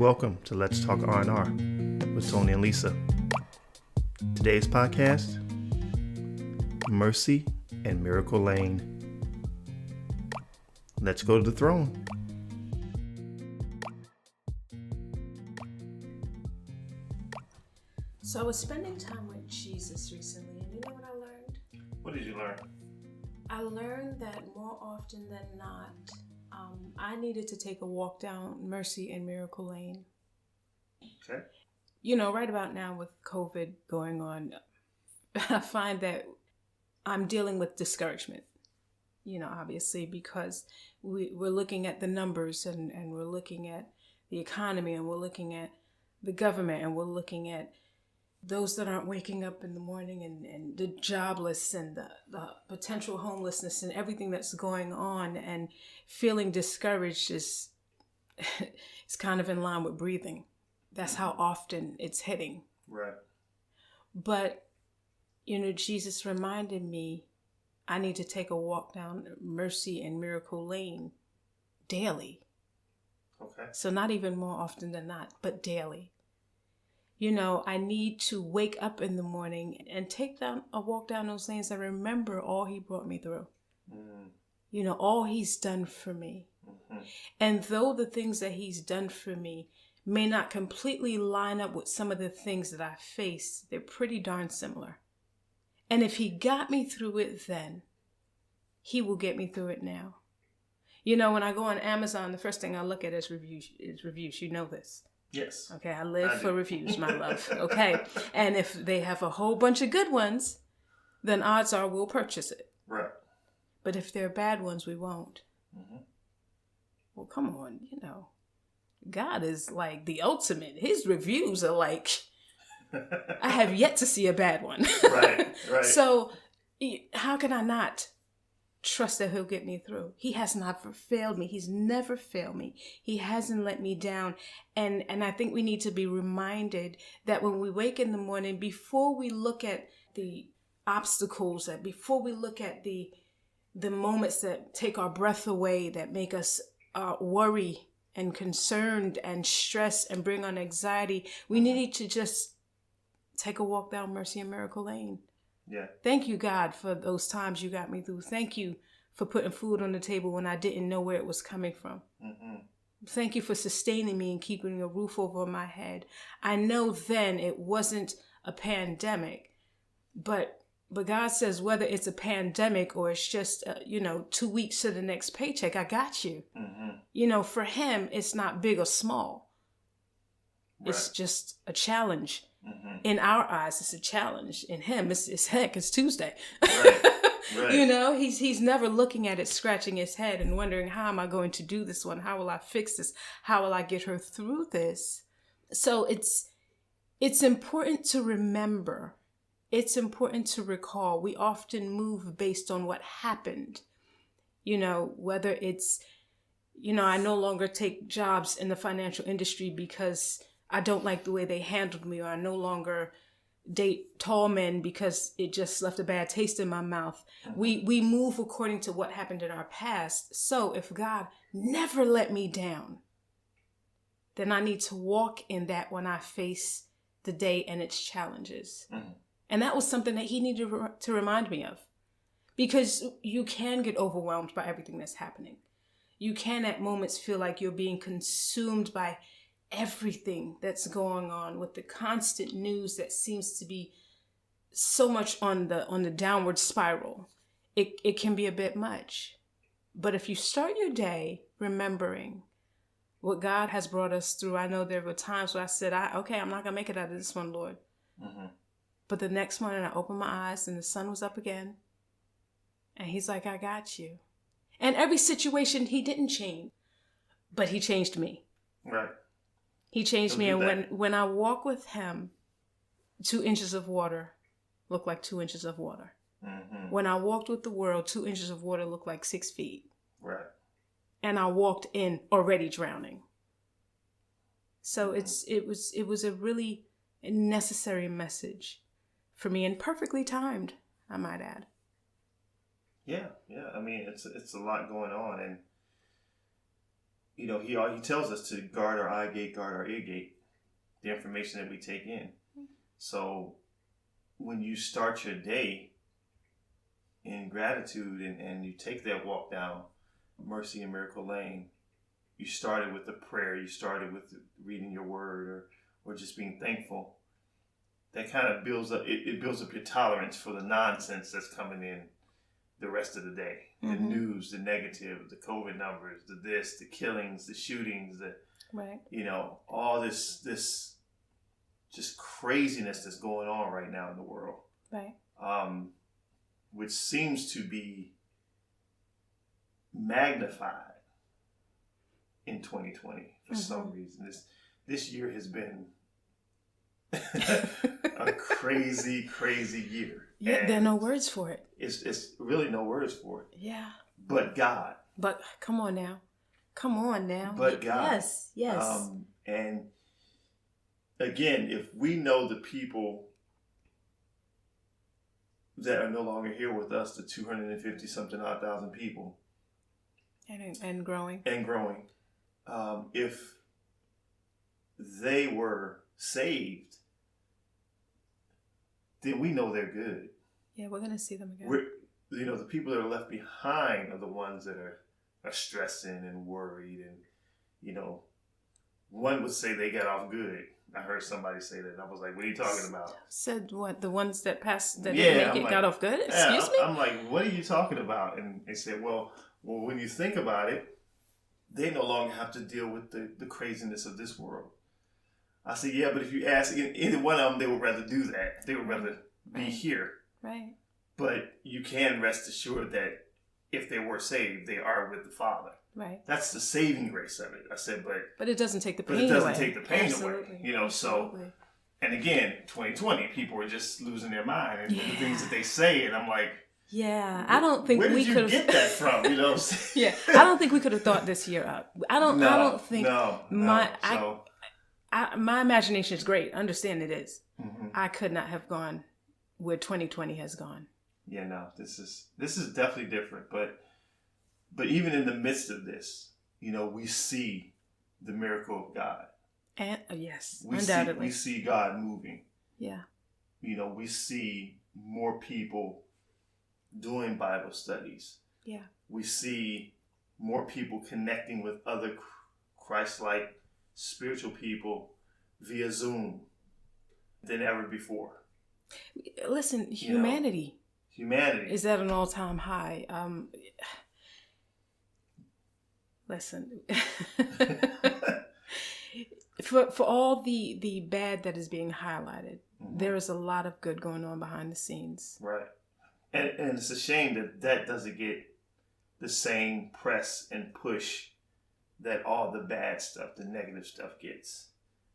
Welcome to Let's Talk R&R with Tony and Lisa. Today's podcast, Mercy and Miracle Lane. Let's go to the throne. So I was spending time with Jesus recently, and you know what I learned? What did you learn? I learned that more often than not, I needed to take a walk down Mercy and Miracle Lane. Okay. You know, right about now with COVID going on, I find that I'm dealing with discouragement, you know, obviously, because we're looking at the numbers and we're looking at the economy and we're looking at the government and we're looking at those that aren't waking up in the morning and the jobless and the potential homelessness and everything that's going on, and feeling discouraged is it's kind of in line with breathing. That's how often it's hitting. Right. But, you know, Jesus reminded me I need to take a walk down Mercy and Miracle Lane daily. Okay. So not even more often than not, but daily. You know, I need to wake up in the morning and take a walk down those lanes and remember all he brought me through. You know, all he's done for me. Mm-hmm. And though the things that he's done for me may not completely line up with some of the things that I face, they're pretty darn similar. And if he got me through it then, he will get me through it now. You know, when I go on Amazon, the first thing I look at is reviews. You know this. Yes. Okay, I live for reviews, my love. Okay, and if they have a whole bunch of good ones, then odds are we'll purchase it. Right. But if they're bad ones, we won't. Mm-hmm. Well, come on, you know. God is like the ultimate. His reviews are like, I have yet to see a bad one. Right. So how can I not trust that he'll get me through? He has not failed me. He's never failed me. He hasn't let me down. And I think we need to be reminded that when we wake in the morning, before we look at the obstacles, that before we look at the moments that take our breath away, that make us worry and concerned and stress and bring on anxiety, we need to just take a walk down Mercy and Miracle Lane. Yeah. Thank you, God, for those times you got me through. Thank you for putting food on the table when I didn't know where it was coming from. Mm-hmm. Thank you for sustaining me and keeping a roof over my head. I know then it wasn't a pandemic, but God says whether it's a pandemic or it's just, 2 weeks to the next paycheck, I got you. Mm-hmm. You know, for him, it's not big or small. Right. It's just a challenge. Mm-hmm. In our eyes, it's a challenge. In him, it's heck, it's Tuesday. Right. Right. You know, he's never looking at it, scratching his head and wondering, how am I going to do this one? How will I fix this? How will I get her through this? So it's important to remember. It's important to recall. We often move based on what happened. You know, whether it's, I no longer take jobs in the financial industry because I don't like the way they handled me, or I no longer date tall men because it just left a bad taste in my mouth. Mm-hmm. We move according to what happened in our past. So if God never let me down, then I need to walk in that when I face the day and its challenges. Mm-hmm. And that was something that he needed to remind me of, because you can get overwhelmed by everything that's happening. You can at moments feel like you're being consumed by everything that's going on, with the constant news that seems to be so much on the downward spiral. It can be a bit much. But if you start your day remembering what God has brought us through, I know there were times where I said, okay, I'm not going to make it out of this one, Lord. Mm-hmm. But the next morning I opened my eyes and the sun was up again. And he's like, I got you. And every situation, he didn't change, but he changed me. Right. He changed me, and when I walk with him, 2 inches of water look like 2 inches of water. Mm-hmm. When I walked with the world, 2 inches of water looked like 6 feet. Right. And I walked in already drowning. So mm-hmm. it was a really necessary message for me, and perfectly timed, I might add. Yeah. I mean, it's a lot going on, and you know, he tells us to guard our eye gate, guard our ear gate, the information that we take in. So when you start your day in gratitude and you take that walk down Mercy and Miracle Lane, you started with a prayer, you started with reading your word or just being thankful. That kind of builds up, it builds up your tolerance for the nonsense that's coming in the rest of the day. The news, the negative, the COVID numbers, the killings, the shootings, right. You know, all this just craziness that's going on right now in the world. Right. Which seems to be magnified in 2020 for some reason. This year has been a crazy year. Yeah, and there are no words for it. It's really no words for it. Yeah. But God. But come on now. But God. Yes. And again, if we know the people that are no longer here with us, the 250 something odd thousand people, and growing, if they were saved, then we know they're good. Yeah, we're gonna see them again. You know, the people that are left behind are the ones that are stressing and worried, and you know, one would say they got off good. I heard somebody say that, and I was like, "What are you talking about?" Said what? The ones that passed that didn't make it got off good? Excuse me? I'm like, "What are you talking about?" And they said, "Well, when you think about it, they no longer have to deal with the craziness of this world." I said, "Yeah, but if you ask either one of them, they would rather do that. They would rather be here." Right. But you can rest assured that if they were saved, they are with the Father. Right. That's the saving grace of it. I said, but it doesn't take the pain away. But it doesn't take the pain Absolutely. away. You know, Absolutely. so, and again, 2020, people were just losing their mind and the things that they say, and I'm like, yeah, I don't think we could have get that from, you know? Yeah, I don't think we could have thought this year up. I don't think my imagination is great. Understand it is. Mm-hmm. I could not have gone where 2020 has gone. Yeah, no, this is definitely different. But even in the midst of this, you know, we see the miracle of God. And yes, undoubtedly. We see God moving. Yeah. You know, we see more people doing Bible studies. Yeah. We see more people connecting with other Christ-like spiritual people via Zoom than ever before. Listen, humanity is at an all-time high. Listen, for all the bad that is being highlighted, there is a lot of good going on behind the scenes. Right. And it's a shame that doesn't get the same press and push that all the bad stuff, the negative stuff gets.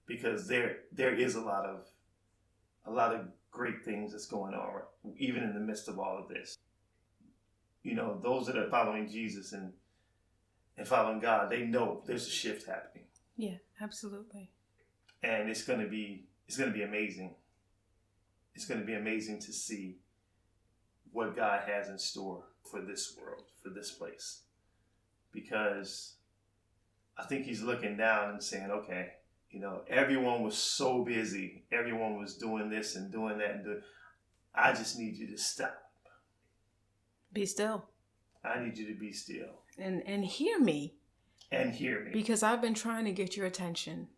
Because there is a lot of great things that's going on, even in the midst of all of this. You know, those that are following Jesus and following God, they know there's a shift happening. Yeah, absolutely. And it's going to be amazing. It's going to be amazing to see what God has in store for this world, for this place. Because I think he's looking down and saying, okay, you know, everyone was so busy. Everyone was doing this and doing that. I just need you to stop. Be still. I need you to be still. And hear me. And hear me. Because I've been trying to get your attention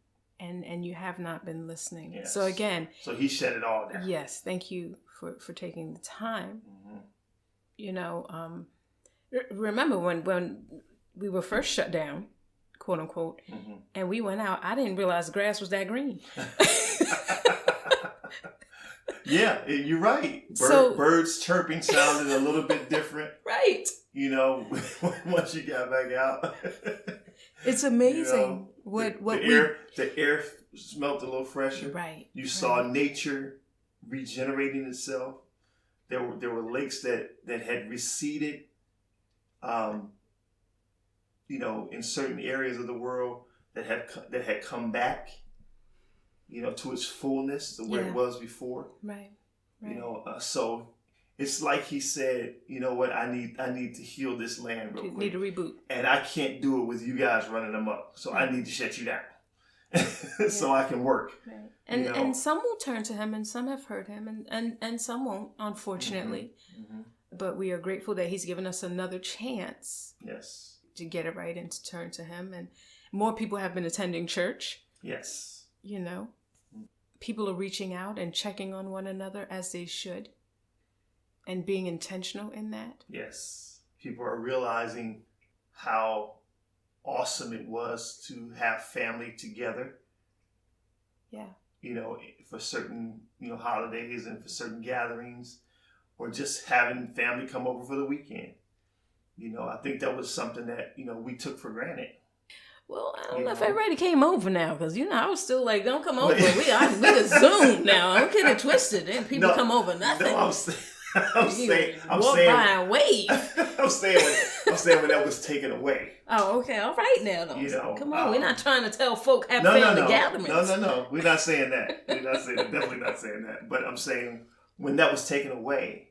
and you have not been listening. Yes. So again. So he shut it all down. Yes. Thank you for taking the time. Mm-hmm. You know, remember when we were first shut down, quote unquote, and we went out, I didn't realize the grass was that green. Yeah, you're right. Birds chirping sounded a little bit different. Right. You know, once you got back out. It's amazing. You know, the air smelled a little fresher. Right. You saw nature regenerating itself. There were lakes that had receded. You know, in certain areas of the world that had come back, you know, to its fullness, to where it was before. Right. You know, so it's like he said, you know what, I need to heal this land real quick. Need a reboot. And I can't do it with you guys running them up. So I need to shut you down. So I can work. Right. And some will turn to him, and some have heard him, and some won't, unfortunately. Mm-hmm. But we are grateful that he's given us another chance. Yes. To get it right and to turn to him. And more people have been attending church. Yes. You know, people are reaching out and checking on one another as they should, and being intentional in that. Yes. People are realizing how awesome it was to have family together. Yeah. You know, for certain, holidays and for certain gatherings, or just having family come over for the weekend. I think that was something that, we took for granted. Well, I don't know if everybody came over now, because, I was still like, don't come over. We can Zoom now. Don't get it twisted. And people come over, nothing. No, I'm saying by and wave. I'm saying when that was taken away. Oh, okay. All right now, though. Come on. We're not trying to tell folk have family gatherings. No. We're not saying that. Definitely not saying that. But I'm saying when that was taken away,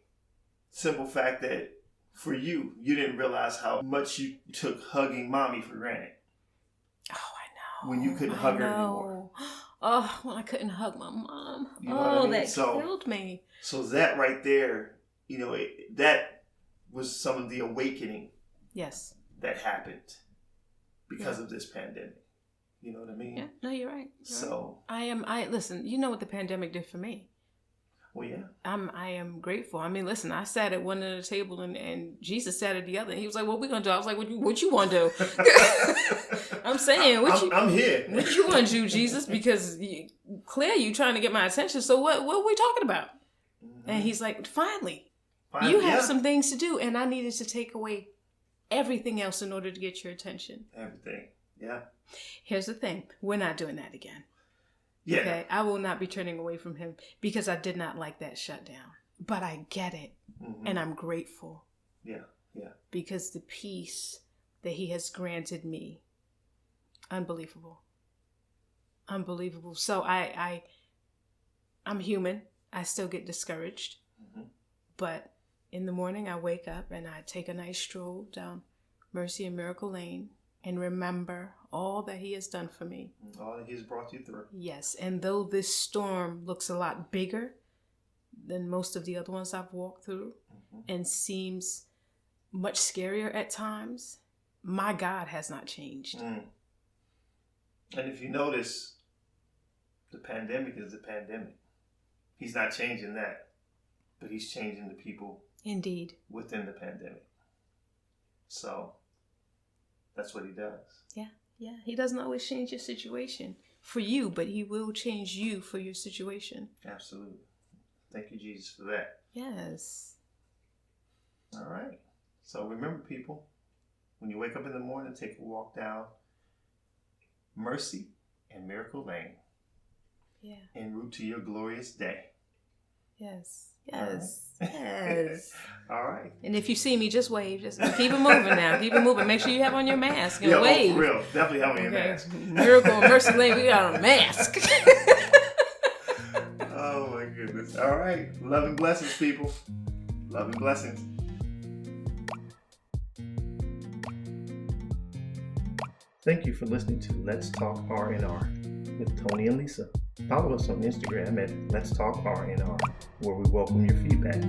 simple fact that for you didn't realize how much you took hugging mommy for granted. Oh, I know. When you couldn't hug her anymore. Oh, when I couldn't hug my mom. You know what I mean? That killed me. So that right there, that was some of the awakening. Yes. That happened because of this pandemic. You know what I mean? Yeah. No, you're right. Listen, you know what the pandemic did for me. Well, yeah. I am grateful. I mean, listen, I sat at one end of the table and Jesus sat at the other. And he was like, what we going to do? I was like, what you want to do? I'm saying, I'm here. What you want to do, Jesus? Because clearly you trying to get my attention. So what are we talking about? Mm-hmm. And he's like, finally, you have some things to do. And I needed to take away everything else in order to get your attention. Everything. Yeah. Here's the thing. We're not doing that again. Yeah. Okay, I will not be turning away from him because I did not like that shutdown. But I get it. Mm-hmm. And I'm grateful. Yeah. Because the peace that he has granted me, unbelievable. So I'm human. I still get discouraged. Mm-hmm. But in the morning I wake up and I take a nice stroll down Mercy and Miracle Lane and remember all that he has done for me. All that he's brought you through. Yes, and though this storm looks a lot bigger than most of the other ones I've walked through, mm-hmm. and seems much scarier at times, my God has not changed. Mm. And if you notice, the pandemic is the pandemic. He's not changing that, but he's changing the people indeed within the pandemic. So that's what he does. Yeah. He doesn't always change your situation for you, but he will change you for your situation. Absolutely. Thank you, Jesus, for that. Yes. All right. So remember, people, when you wake up in the morning, take a walk down Mercy and Miracle Lane. Yeah. En route to your glorious day. Yes. Yes. All right. And if you see me, just wave. Just keep it moving now. Keep it moving. Make sure you have on your mask and wave. Oh, for real. Definitely have on your mask. Miracle and Mercy Lane, we got a mask. Oh, my goodness. All right. Love and blessings, people. Love and blessings. Thank you for listening to Let's Talk R&R with Tony and Lisa. Follow us on Instagram at Let's Talk R&R, where we welcome your feedback.